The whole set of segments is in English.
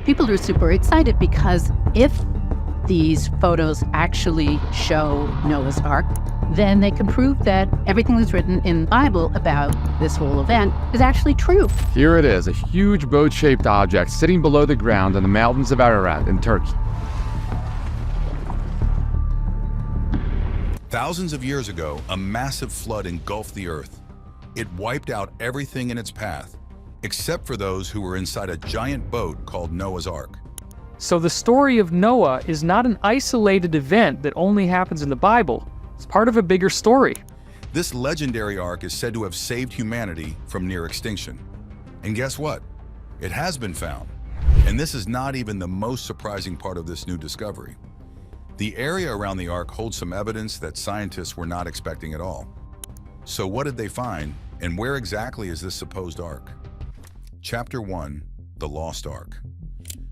People are super excited because if these photos actually show Noah's Ark, then they can prove that everything that's written in the Bible about this whole event is actually true. Here it is, a huge boat-shaped object sitting below the ground in the mountains of Ararat in Turkey. Thousands of years ago, a massive flood engulfed the earth. It wiped out everything in its path, except for those who were inside a giant boat called Noah's Ark. So the story of Noah is not an isolated event that only happens in the Bible. It's part of a bigger story. This legendary ark is said to have saved humanity from near extinction. And guess what? It has been found. And this is not even the most surprising part of this new discovery. The area around the ark holds some evidence that scientists were not expecting at all. So what did they find, and where exactly is this supposed ark? Chapter 1, The Lost Ark.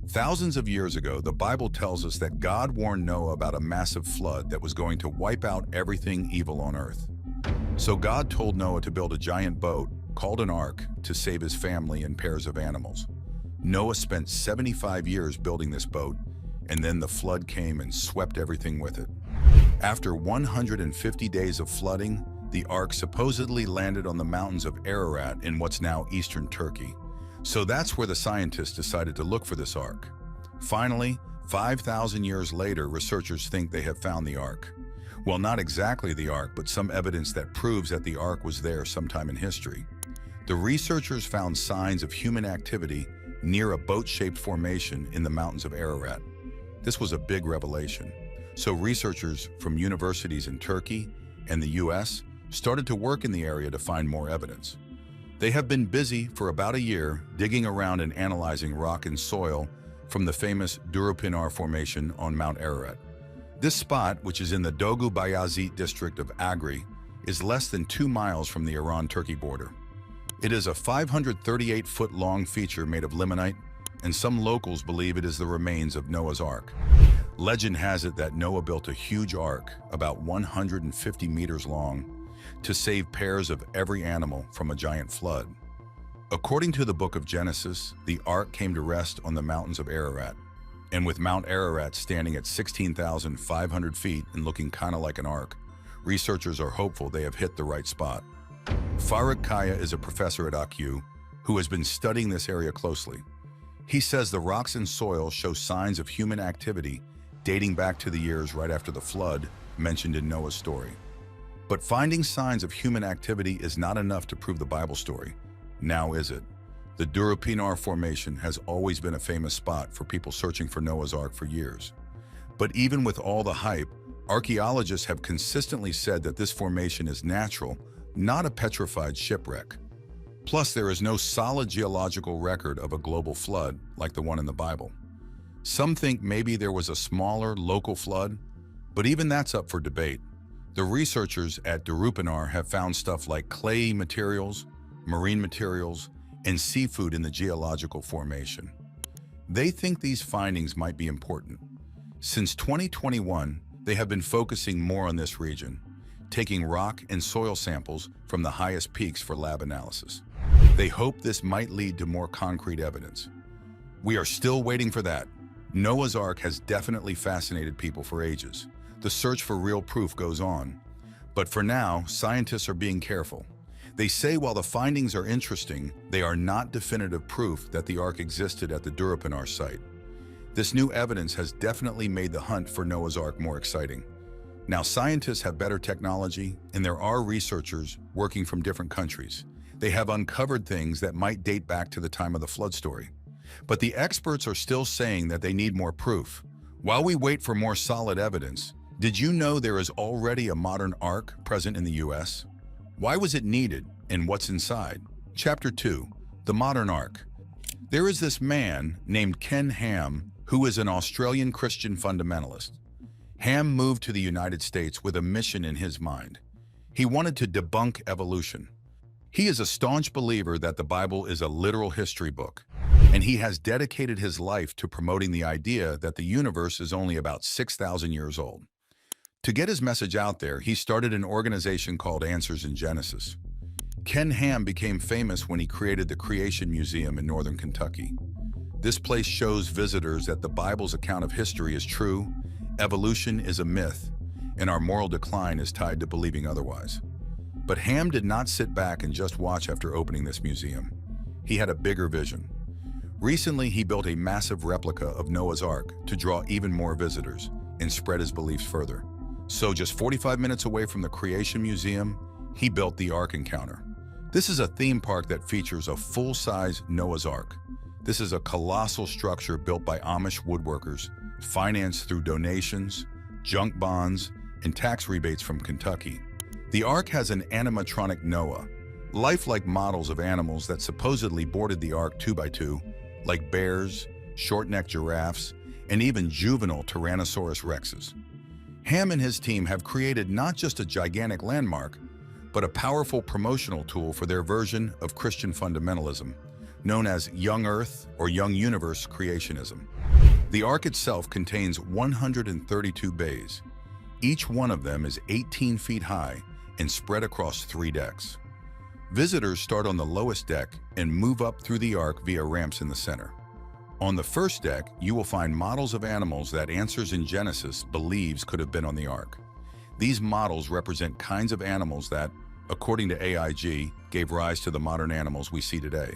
Thousands of years ago, the Bible tells us that God warned Noah about a massive flood that was going to wipe out everything evil on earth. So God told Noah to build a giant boat, called an ark, to save his family and pairs of animals. Noah spent 75 years building this boat, and then the flood came and swept everything with it. After 150 days of flooding, the ark supposedly landed on the mountains of Ararat in what's now eastern Turkey. So that's where the scientists decided to look for this ark. Finally, 5,000 years later, researchers think they have found the ark. Well, not exactly the ark, but some evidence that proves that the ark was there sometime in history. The researchers found signs of human activity near a boat-shaped formation in the mountains of Ararat. This was a big revelation. So researchers from universities in Turkey and the US started to work in the area to find more evidence. They have been busy for about a year digging around and analyzing rock and soil from the famous Durupinar formation on Mount Ararat. This spot, which is in the Doğubayazıt district of Ağrı, is less than 2 miles from the Iran-Turkey border. It is a 538-foot-long feature made of limonite, and some locals believe it is the remains of Noah's Ark. Legend has it that Noah built a huge ark, about 150 meters long, to save pairs of every animal from a giant flood. According to the book of Genesis, the ark came to rest on the mountains of Ararat. And with Mount Ararat standing at 16,500 feet and looking kind of like an ark, researchers are hopeful they have hit the right spot. Faruk Kaya is a professor at ARK who has been studying this area closely. He says the rocks and soil show signs of human activity dating back to the years right after the flood mentioned in Noah's story. But finding signs of human activity is not enough to prove the Bible story. Now is it? The Durupinar formation has always been a famous spot for people searching for Noah's Ark for years. But even with all the hype, archaeologists have consistently said that this formation is natural, not a petrified shipwreck. Plus, there is no solid geological record of a global flood like the one in the Bible. Some think maybe there was a smaller local flood, but even that's up for debate. The researchers at Durupinar have found stuff like clay materials, marine materials, and seafood in the geological formation. They think these findings might be important. Since 2021, they have been focusing more on this region, taking rock and soil samples from the highest peaks for lab analysis. They hope this might lead to more concrete evidence. We are still waiting for that. Noah's Ark has definitely fascinated people for ages. The search for real proof goes on. But for now, scientists are being careful. They say while the findings are interesting, they are not definitive proof that the Ark existed at the Durupinar site. This new evidence has definitely made the hunt for Noah's Ark more exciting. Now, scientists have better technology, and there are researchers working from different countries. They have uncovered things that might date back to the time of the flood story. But the experts are still saying that they need more proof. While we wait for more solid evidence, did you know there is already a modern ark present in the US? Why was it needed, and what's inside? Chapter 2, The Modern Ark. There is this man named Ken Ham who is an Australian Christian fundamentalist. Ham moved to the United States with a mission in his mind. He wanted to debunk evolution. He is a staunch believer that the Bible is a literal history book, and he has dedicated his life to promoting the idea that the universe is only about 6,000 years old. To get his message out there, he started an organization called Answers in Genesis. Ken Ham became famous when he created the Creation Museum in northern Kentucky. This place shows visitors that the Bible's account of history is true, evolution is a myth, and our moral decline is tied to believing otherwise. But Ham did not sit back and just watch after opening this museum. He had a bigger vision. Recently, he built a massive replica of Noah's Ark to draw even more visitors and spread his beliefs further. So just 45 minutes away from the Creation Museum, he built the Ark Encounter. This is a theme park that features a full-size Noah's Ark. This is a colossal structure built by Amish woodworkers, financed through donations, junk bonds, and tax rebates from Kentucky. The Ark has an animatronic Noah, lifelike models of animals that supposedly boarded the Ark 2x2, like bears, short-necked giraffes, and even juvenile Tyrannosaurus rexes. Ham and his team have created not just a gigantic landmark, but a powerful promotional tool for their version of Christian fundamentalism, known as Young Earth or Young Universe creationism. The Ark itself contains 132 bays. Each one of them is 18 feet high and spread across 3 decks. Visitors start on the lowest deck and move up through the Ark via ramps in the center. On the first deck, you will find models of animals that Answers in Genesis believes could have been on the Ark. These models represent kinds of animals that, according to AIG, gave rise to the modern animals we see today.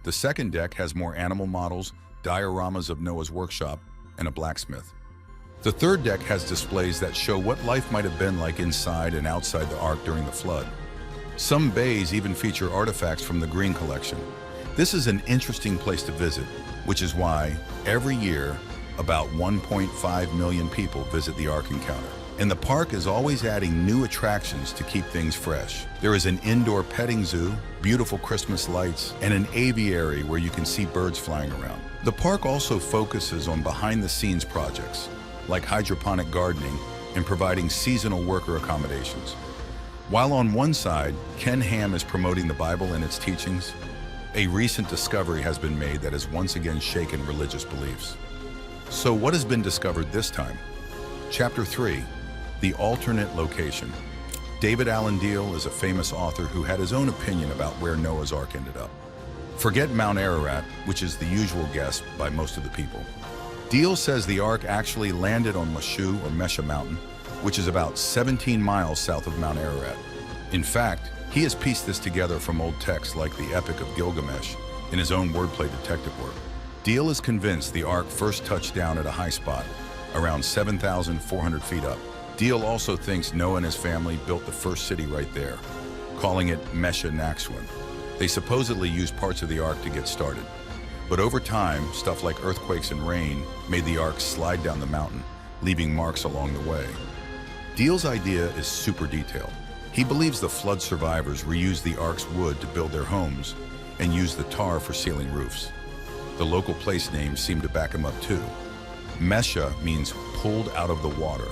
The second deck has more animal models, dioramas of Noah's workshop, and a blacksmith. The third deck has displays that show what life might have been like inside and outside the Ark during the flood. Some bays even feature artifacts from the Green Collection. This is an interesting place to visit, which is why, every year, about 1.5 million people visit the Ark Encounter. And the park is always adding new attractions to keep things fresh. There is an indoor petting zoo, beautiful Christmas lights, and an aviary where you can see birds flying around. The park also focuses on behind-the-scenes projects, like hydroponic gardening and providing seasonal worker accommodations. While on one side, Ken Ham is promoting the Bible and its teachings, a recent discovery has been made that has once again shaken religious beliefs. So what has been discovered this time? Chapter 3, The Alternate Location. David Allen Deal is a famous author who had his own opinion about where Noah's Ark ended up. Forget Mount Ararat, which is the usual guess by most of the people. Deal says the Ark actually landed on Meshu or Mesha Mountain, which is about 17 miles south of Mount Ararat. In fact, he has pieced this together from old texts like the Epic of Gilgamesh in his own wordplay detective work. Deal is convinced the Ark first touched down at a high spot, around 7,400 feet up. Deal also thinks Noah and his family built the first city right there, calling it Mesha Naxwin. They supposedly used parts of the Ark to get started. But over time, stuff like earthquakes and rain made the Ark slide down the mountain, leaving marks along the way. Deal's idea is super detailed. He believes the flood survivors reused the Ark's wood to build their homes and used the tar for sealing roofs. The local place names seem to back him up too. Mesha means pulled out of the water,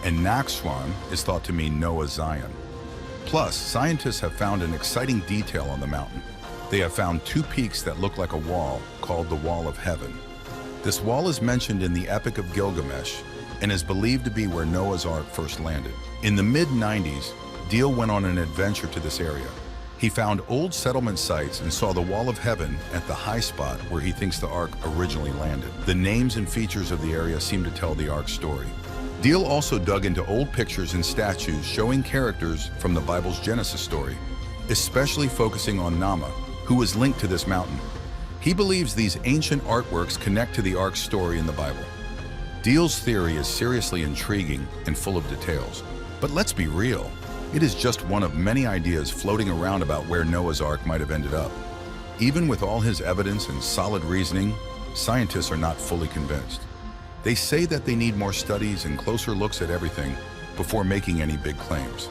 and Naxwan is thought to mean Noah's Zion. Plus, scientists have found an exciting detail on the mountain. They have found 2 peaks that look like a wall called the Wall of Heaven. This wall is mentioned in the Epic of Gilgamesh and is believed to be where Noah's Ark first landed. In the mid-90s, Deal went on an adventure to this area. He found old settlement sites and saw the Wall of Heaven at the high spot where he thinks the Ark originally landed. The names and features of the area seem to tell the Ark's story. Deal also dug into old pictures and statues showing characters from the Bible's Genesis story, especially focusing on Nama, who was linked to this mountain. He believes these ancient artworks connect to the Ark's story in the Bible. Deal's theory is seriously intriguing and full of details. But let's be real, it is just one of many ideas floating around about where Noah's Ark might have ended up. Even with all his evidence and solid reasoning, scientists are not fully convinced. They say that they need more studies and closer looks at everything before making any big claims.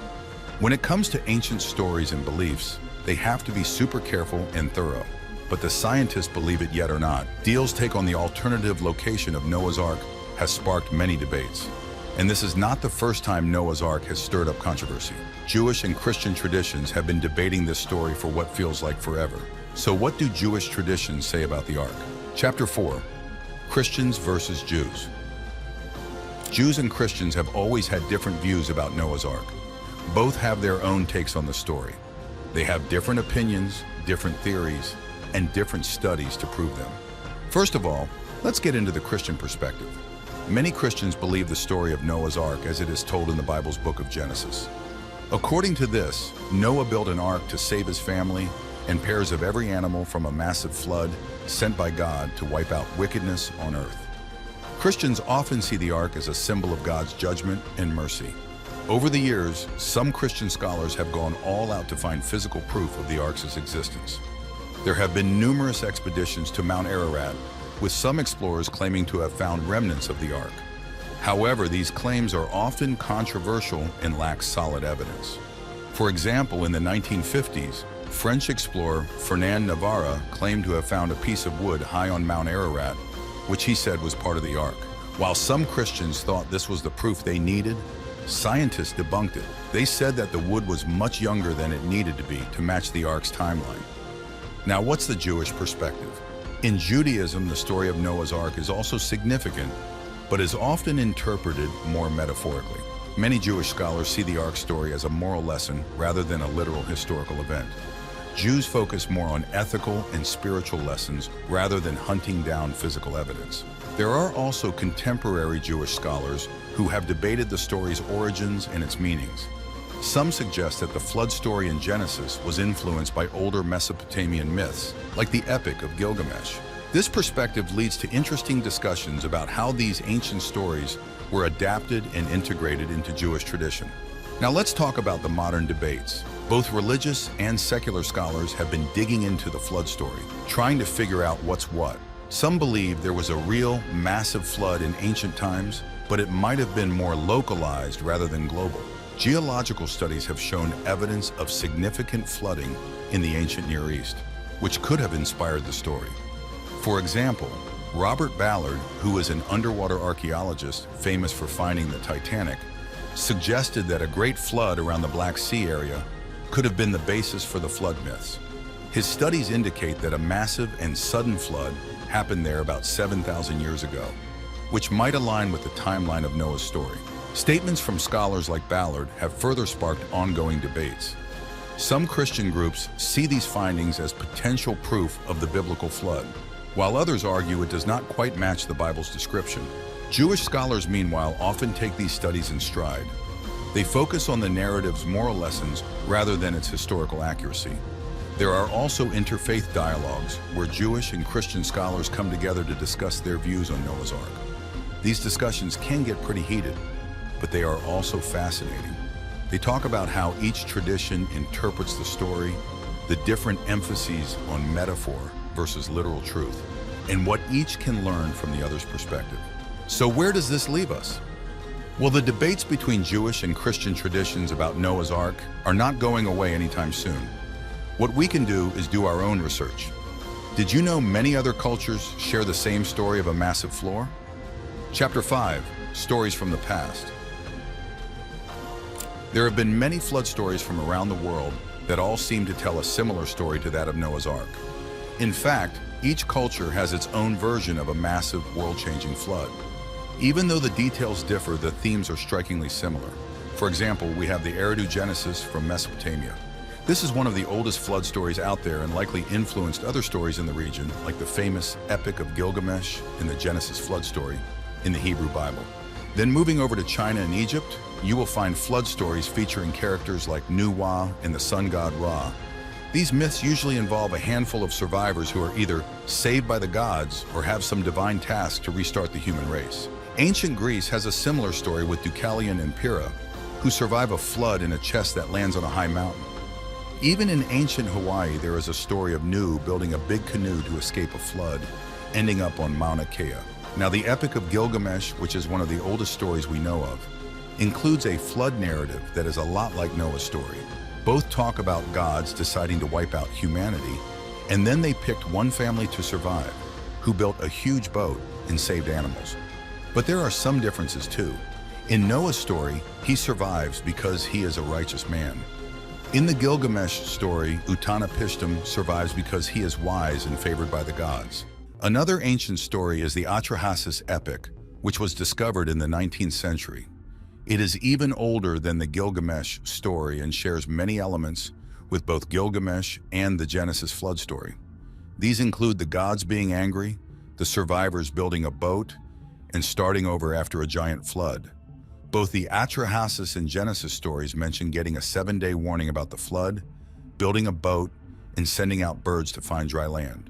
When it comes to ancient stories and beliefs, they have to be super careful and thorough. But the scientists believe it yet or not, Deal's take on the alternative location of Noah's Ark has sparked many debates. And this is not the first time Noah's Ark has stirred up controversy. Jewish and Christian traditions have been debating this story for what feels like forever. So what do Jewish traditions say about the Ark? Chapter 4, Christians versus Jews. Jews and Christians have always had different views about Noah's Ark. Both have their own takes on the story. They have different opinions, different theories, and different studies to prove them. First of all, let's get into the Christian perspective. Many Christians believe the story of Noah's Ark as it is told in the Bible's book of Genesis. According to this, Noah built an ark to save his family and pairs of every animal from a massive flood sent by God to wipe out wickedness on earth. Christians often see the ark as a symbol of God's judgment and mercy. Over the years, some Christian scholars have gone all out to find physical proof of the ark's existence. There have been numerous expeditions to Mount Ararat, with some explorers claiming to have found remnants of the ark. However, these claims are often controversial and lack solid evidence. For example, in the 1950s, French explorer Fernand Navarre claimed to have found a piece of wood high on Mount Ararat, which he said was part of the ark. While some Christians thought this was the proof they needed, scientists debunked it. They said that the wood was much younger than it needed to be to match the ark's timeline. Now, what's the Jewish perspective? In Judaism, the story of Noah's Ark is also significant, but is often interpreted more metaphorically. Many Jewish scholars see the Ark story as a moral lesson rather than a literal historical event. Jews focus more on ethical and spiritual lessons rather than hunting down physical evidence. There are also contemporary Jewish scholars who have debated the story's origins and its meanings. Some suggest that the flood story in Genesis was influenced by older Mesopotamian myths, like the Epic of Gilgamesh. This perspective leads to interesting discussions about how these ancient stories were adapted and integrated into Jewish tradition. Now let's talk about the modern debates. Both religious and secular scholars have been digging into the flood story, trying to figure out what's what. Some believe there was a real, massive flood in ancient times, but it might have been more localized rather than global. Geological studies have shown evidence of significant flooding in the ancient Near East, which could have inspired the story. For example, Robert Ballard, who is an underwater archaeologist famous for finding the Titanic, suggested that a great flood around the Black Sea area could have been the basis for the flood myths. His studies indicate that a massive and sudden flood happened there about 7,000 years ago, which might align with the timeline of Noah's story. Statements from scholars like Ballard have further sparked ongoing debates. Some Christian groups see these findings as potential proof of the biblical flood, while others argue it does not quite match the Bible's description. Jewish scholars, meanwhile, often take these studies in stride. They focus on the narrative's moral lessons rather than its historical accuracy. There are also interfaith dialogues where Jewish and Christian scholars come together to discuss their views on Noah's Ark. These discussions can get pretty heated, but they are also fascinating. They talk about how each tradition interprets the story, the different emphases on metaphor versus literal truth, and what each can learn from the other's perspective. So where does this leave us? Well, the debates between Jewish and Christian traditions about Noah's Ark are not going away anytime soon. What we can do is do our own research. Did you know many other cultures share the same story of a massive flood? Chapter 5, Stories from the Past. There have been many flood stories from around the world that all seem to tell a similar story to that of Noah's Ark. In fact, each culture has its own version of a massive, world-changing flood. Even though the details differ, the themes are strikingly similar. For example, we have the Eridu Genesis from Mesopotamia. This is one of the oldest flood stories out there and likely influenced other stories in the region, like the famous Epic of Gilgamesh and the Genesis flood story in the Hebrew Bible. Then moving over to China and Egypt, you will find flood stories featuring characters like Nuwa and the sun god Ra. These myths usually involve a handful of survivors who are either saved by the gods or have some divine task to restart the human race. Ancient Greece has a similar story with Deucalion and Pyrrha, who survive a flood in a chest that lands on a high mountain. Even in ancient Hawaii, there is a story of Nu building a big canoe to escape a flood, ending up on Mauna Kea. Now, the Epic of Gilgamesh, which is one of the oldest stories we know of, includes a flood narrative that is a lot like Noah's story. Both talk about gods deciding to wipe out humanity, and then they picked one family to survive, who built a huge boat and saved animals. But there are some differences too. In Noah's story, he survives because he is a righteous man. In the Gilgamesh story, Utnapishtim survives because he is wise and favored by the gods. Another ancient story is the Atrahasis epic, which was discovered in the 19th century. It is even older than the Gilgamesh story and shares many elements with both Gilgamesh and the Genesis flood story. These include the gods being angry, the survivors building a boat and starting over after a giant flood. Both the Atrahasis and Genesis stories mention getting a 7-day warning about the flood, building a boat, and sending out birds to find dry land.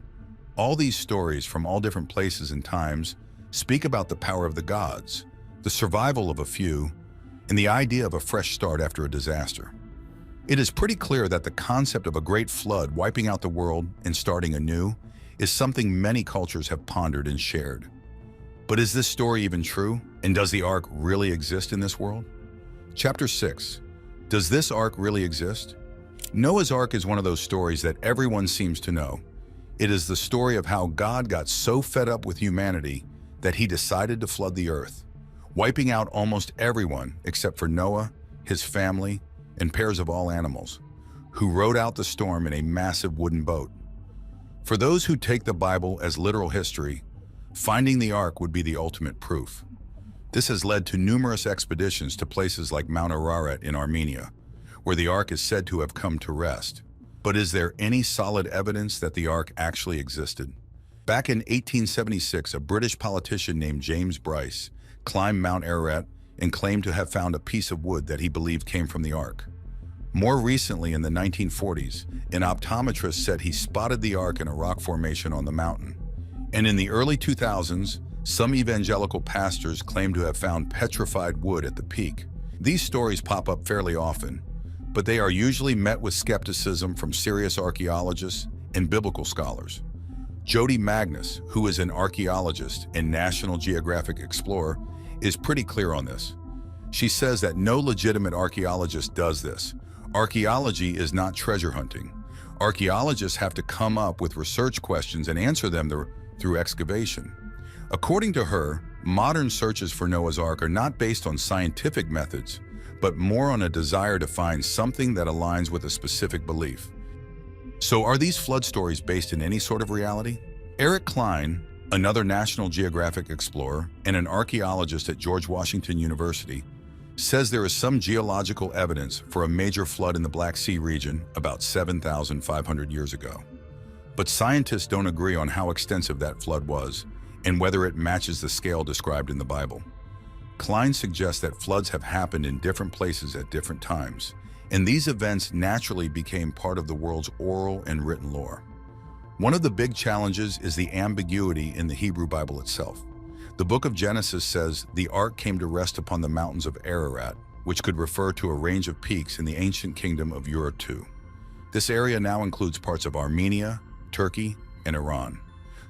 All these stories from all different places and times speak about the power of the gods, the survival of a few, and the idea of a fresh start after a disaster. It is pretty clear that the concept of a great flood wiping out the world and starting anew is something many cultures have pondered and shared. But is this story even true? And does the Ark really exist in this world? Chapter 6. Does this Ark really exist? Noah's Ark is one of those stories that everyone seems to know. It is the story of how God got so fed up with humanity that he decided to flood the earth, wiping out almost everyone except for Noah, his family, and pairs of all animals, who rode out the storm in a massive wooden boat. For those who take the Bible as literal history, finding the Ark would be the ultimate proof. This has led to numerous expeditions to places like Mount Ararat in Armenia, where the Ark is said to have come to rest. But is there any solid evidence that the Ark actually existed? Back in 1876, a British politician named James Bryce climbed Mount Ararat and claimed to have found a piece of wood that he believed came from the Ark. More recently, in the 1940s, an optometrist said he spotted the Ark in a rock formation on the mountain. And in the early 2000s, some evangelical pastors claimed to have found petrified wood at the peak. These stories pop up fairly often, but they are usually met with skepticism from serious archaeologists and biblical scholars. Jody Magnus, who is an archaeologist and National Geographic explorer, is pretty clear on this. She says that no legitimate archaeologist does this. Archaeology is not treasure hunting. Archaeologists have to come up with research questions and answer them through excavation. According to her, modern searches for Noah's Ark are not based on scientific methods, but more on a desire to find something that aligns with a specific belief. So are these flood stories based in any sort of reality? Eric Klein, another National Geographic explorer and an archaeologist at George Washington University, says there is some geological evidence for a major flood in the Black Sea region about 7,500 years ago. But scientists don't agree on how extensive that flood was and whether it matches the scale described in the Bible. Klein suggests that floods have happened in different places at different times, and these events naturally became part of the world's oral and written lore. One of the big challenges is the ambiguity in the Hebrew Bible itself. The book of Genesis says the Ark came to rest upon the mountains of Ararat, which could refer to a range of peaks in the ancient kingdom of Urartu. This area now includes parts of Armenia, Turkey, and Iran.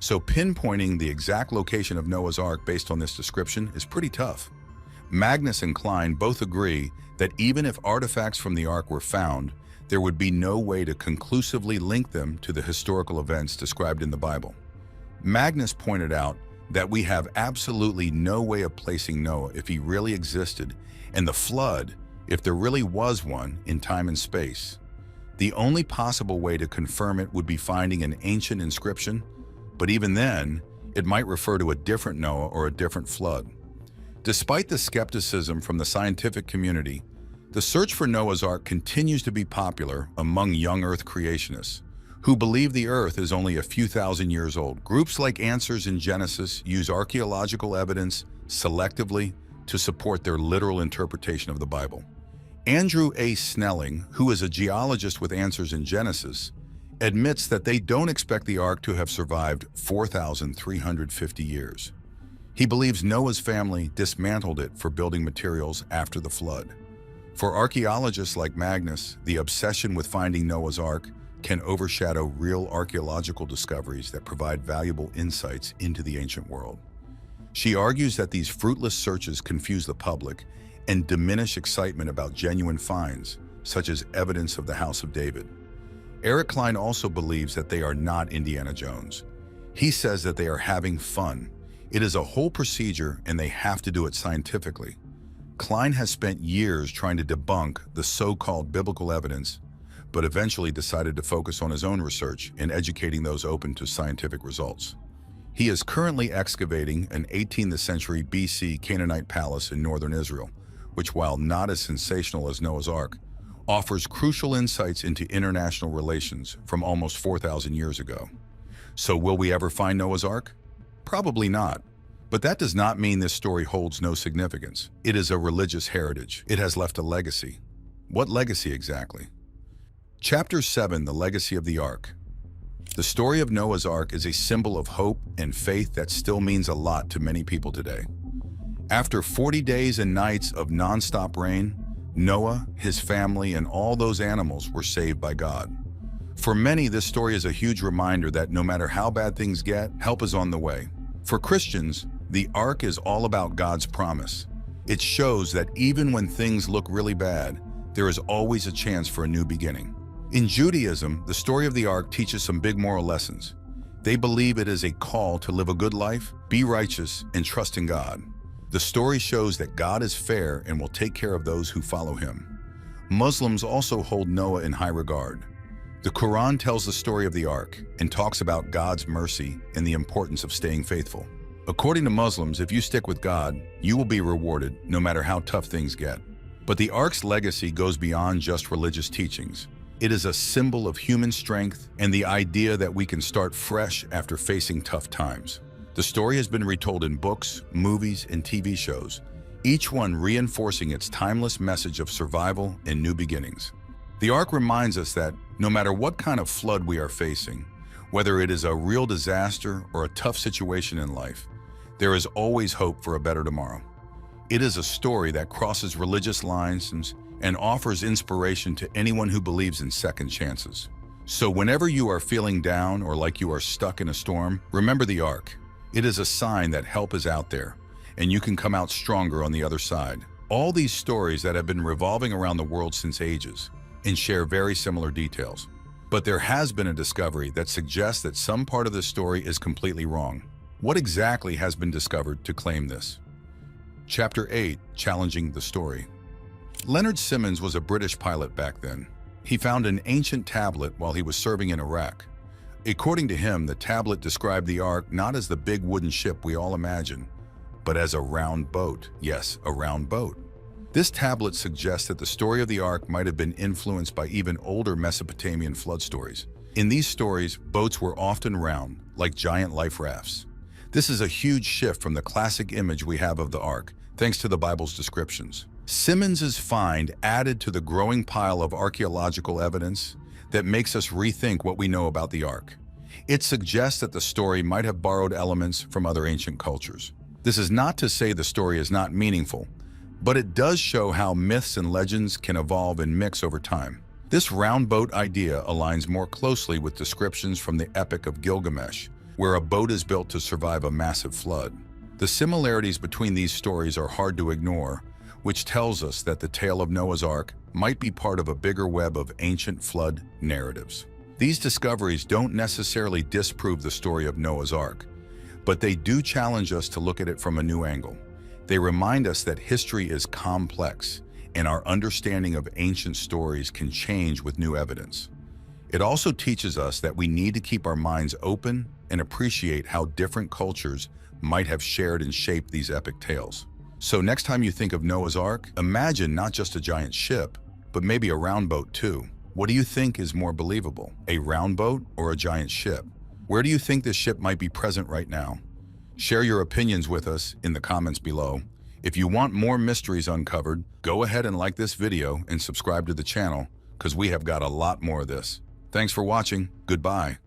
So pinpointing the exact location of Noah's Ark based on this description is pretty tough. Magnus and Klein both agree that even if artifacts from the Ark were found, there would be no way to conclusively link them to the historical events described in the Bible. Magnus pointed out that we have absolutely no way of placing Noah if he really existed, and the flood, if there really was one, in time and space. The only possible way to confirm it would be finding an ancient inscription, but even then, it might refer to a different Noah or a different flood. Despite the skepticism from the scientific community, the search for Noah's Ark continues to be popular among young Earth creationists who believe the Earth is only a few thousand years old. Groups like Answers in Genesis use archaeological evidence selectively to support their literal interpretation of the Bible. Andrew A. Snelling, who is a geologist with Answers in Genesis, admits that they don't expect the Ark to have survived 4,350 years. He believes Noah's family dismantled it for building materials after the flood. For archaeologists like Magnus, the obsession with finding Noah's Ark can overshadow real archaeological discoveries that provide valuable insights into the ancient world. She argues that these fruitless searches confuse the public and diminish excitement about genuine finds, such as evidence of the House of David. Eric Klein also believes that they are not Indiana Jones. He says that they are having fun. It is a whole procedure and they have to do it scientifically. Klein has spent years trying to debunk the so-called biblical evidence, but eventually decided to focus on his own research and educating those open to scientific results. He is currently excavating an 18th century BC Canaanite palace in northern Israel, which, while not as sensational as Noah's Ark, offers crucial insights into international relations from almost 4,000 years ago. So will we ever find Noah's Ark? Probably not. But that does not mean this story holds no significance. It is a religious heritage. It has left a legacy. What legacy exactly? Chapter 7, The Legacy of the Ark. The story of Noah's Ark is a symbol of hope and faith that still means a lot to many people today. After 40 days and nights of non-stop rain, Noah, his family, and all those animals were saved by God. For many, this story is a huge reminder that no matter how bad things get, help is on the way. For Christians, the Ark is all about God's promise. It shows that even when things look really bad, there is always a chance for a new beginning. In Judaism, the story of the Ark teaches some big moral lessons. They believe it is a call to live a good life, be righteous, and trust in God. The story shows that God is fair and will take care of those who follow him. Muslims also hold Noah in high regard. The Quran tells the story of the Ark and talks about God's mercy and the importance of staying faithful. According to Muslims, if you stick with God, you will be rewarded no matter how tough things get. But the Ark's legacy goes beyond just religious teachings. It is a symbol of human strength and the idea that we can start fresh after facing tough times. The story has been retold in books, movies, and TV shows, each one reinforcing its timeless message of survival and new beginnings. The Ark reminds us that no matter what kind of flood we are facing, whether it is a real disaster or a tough situation in life, there is always hope for a better tomorrow. It is a story that crosses religious lines and offers inspiration to anyone who believes in second chances. So whenever you are feeling down or like you are stuck in a storm, remember the Ark. It is a sign that help is out there, and you can come out stronger on the other side. All these stories that have been revolving around the world since ages and share very similar details. But there has been a discovery that suggests that some part of the story is completely wrong. What exactly has been discovered to claim this? Chapter 8, Challenging the Story. Leonard Simmons was a British pilot back then. He found an ancient tablet while he was serving in Iraq. According to him, the tablet described the Ark not as the big wooden ship we all imagine, but as a round boat. Yes, a round boat. This tablet suggests that the story of the Ark might have been influenced by even older Mesopotamian flood stories. In these stories, boats were often round, like giant life rafts. This is a huge shift from the classic image we have of the Ark, thanks to the Bible's descriptions. Simmons's find added to the growing pile of archaeological evidence that makes us rethink what we know about the Ark. It suggests that the story might have borrowed elements from other ancient cultures. This is not to say the story is not meaningful, but it does show how myths and legends can evolve and mix over time. This round boat idea aligns more closely with descriptions from the Epic of Gilgamesh, where a boat is built to survive a massive flood. The similarities between these stories are hard to ignore, which tells us that the tale of Noah's Ark might be part of a bigger web of ancient flood narratives. These discoveries don't necessarily disprove the story of Noah's Ark, but they do challenge us to look at it from a new angle. They remind us that history is complex, and our understanding of ancient stories can change with new evidence. It also teaches us that we need to keep our minds open and appreciate how different cultures might have shared and shaped these epic tales. So next time you think of Noah's Ark, imagine not just a giant ship, but maybe a round boat too. What do you think is more believable, a round boat or a giant ship? Where do you think this ship might be present right now? Share your opinions with us in the comments below. If you want more mysteries uncovered, go ahead and like this video and subscribe to the channel, because we have got a lot more of this. Thanks for watching. Goodbye.